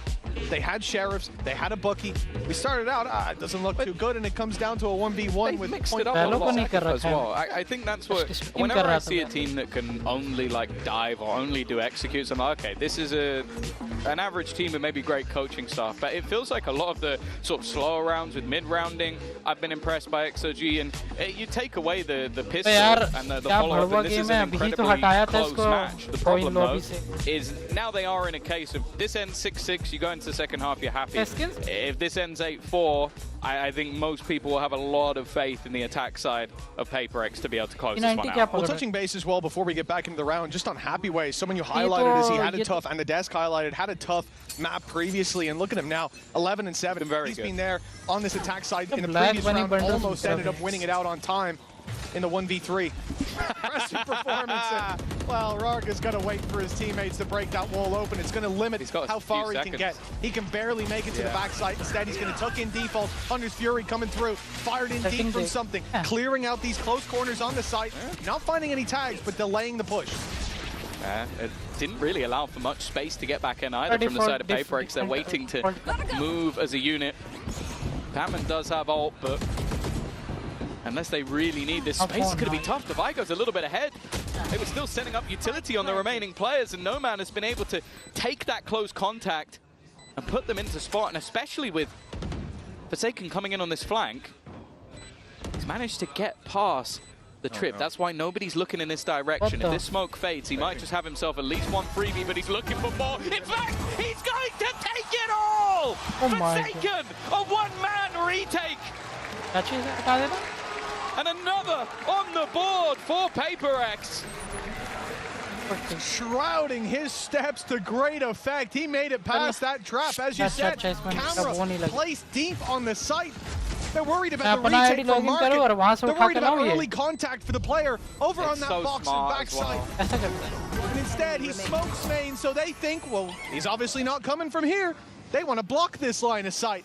they had sheriffs, they had a bookie. We started out, it doesn't look too good, and it comes down to a 1v1 with mixed it up a lot as well. I think that's what, whenever I see a team that can only like dive or only do executes, I'm like, okay, this is an average team with maybe great coaching staff, but it feels like a lot of the sort of slower rounds with mid-rounding, I've been impressed by XOG, and you take away the pistol and the follow-up, and this is an incredibly close match. The problem though is now they are in a case of this ends 6-6, you go into the second half, you're happy. If this ends 8-4, I think most people will have a lot of faith in the attack side of Paper X to be able to close this one out. Well, touching base as well before we get back into the round, just on Happy Way, someone you highlighted as he had a tough, and the desk highlighted, had a tough map previously, and look at him now, 11-7. He's been there on this attack side in the previous round, almost ended up winning it out on time in the 1v3. Impressive performance. And, well, Rog is going to wait for his teammates to break that wall open. It's going to limit how far he can get. He can barely make it to the backside. Instead, he's going to tuck in default. Hunter's Fury coming through. Fired in deep from something. Clearing out these close corners on the site. Not finding any tags, but delaying the push. It didn't really allow for much space to get back in either from the side of Paper X. They're waiting to move as a unit. Patman does have ult, but unless they really need this space, it's going to be tough. The Vigo's a little bit ahead. They were still setting up utility on the remaining players, and No Man has been able to take that close contact and put them into spot, and especially with Forsaken coming in on this flank, he's managed to get past the trip. That's why nobody's looking in this direction. If this smoke fades, he might just have himself at least one freebie, but he's looking for more. In fact, he's going to take it all! Forsaken, a one-man retake! And another on the board for Paper X. Shrouding his steps to great effect. He made it past that trap. As you said, camera placed deep on the site. They're worried about the retake from market. They're worried about early contact for the player over on that box and backside. And instead, he smokes main, so they think, well, he's obviously not coming from here. They want to block this line of sight.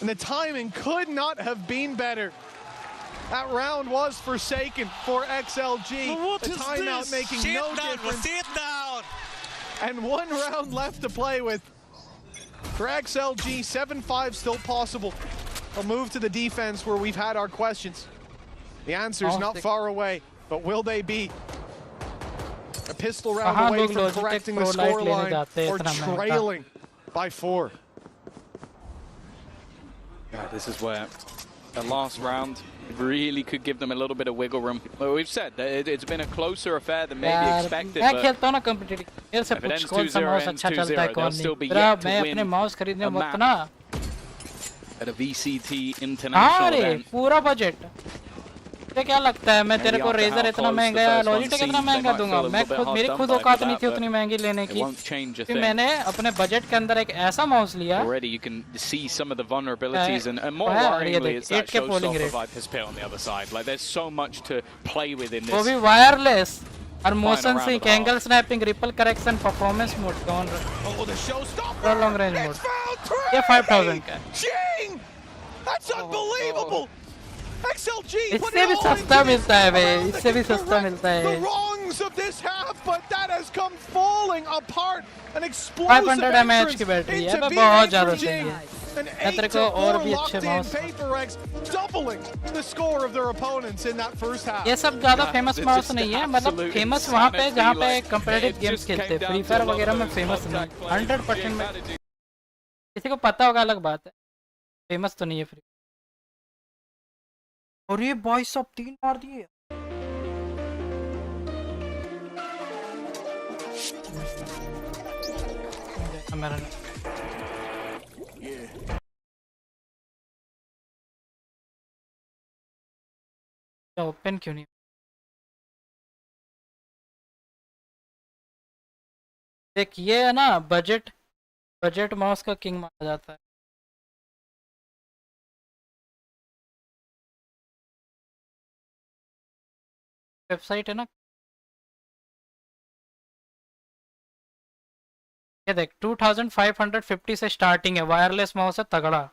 And the timing could not have been better. That round was forsaken for XLG. The timeout making no difference. And one round left to play with. For XLG, 7-5 still possible. They'll move to the defense where we've had our questions. The answer's not far away, but will they be a pistol round away from correcting the scoreline or trailing by 4? Yeah, this is where the last round really could give them a little bit of wiggle room. Well, we've said that it's been a closer affair than maybe expected. But if it ends 2-0, they'll still be yet to win a map at a VCT international event. पूरा budget मुझे क्या लगता है मैं तेरे को razor इतना महंगा या लॉजिटेक इतना महंगा दूंगा मैं खुद मेरी खुद औकात नहीं थी उतनी महंगी लेने की कि मैंने अपने बजट के अंदर एक ऐसा माउस लिया already you can see some of the vulnerabilities and more worryingly it's that showstopper vibe has put on the other side. Like there's so much to play with in this. वो भी wireless और motion sync, angle snapping, ripple correction, performance mode कौन रहा? Long range mode ये 5000 का है। That's unbelievable. XLG इससे भी सस्ता मिलता है भाई, इससे भी सस्ता मिलता है। The wrongs of this half, but that has come falling apart. An explosive 500 mAh की बैटरी है, बहुत ज्यादा सही है। मैं तेरे को और भी अच्छे mouse, doubling the score of their opponents in that first half. ये सब ज्यादा फेमस माउस नहीं है, मतलब फेमस वहाँ पे जहाँ पे कंपेटिटिव गेम्स खेलते हैं, फ्री फायर वगैरह में फेमस नहीं। 100% में किसी को पता होगा अलग बात है, फेमस तो नहीं है फ्री। और ये बॉय सब 3 मार दिए। मेरा ओपन क्यों नहीं? देख ये है ना, बजट माउस का किंग माना जाता है। वेबसाइट है ना, ये देख 2550 से स्टार्टिंग है, वायरलेस माउस है तगड़ा।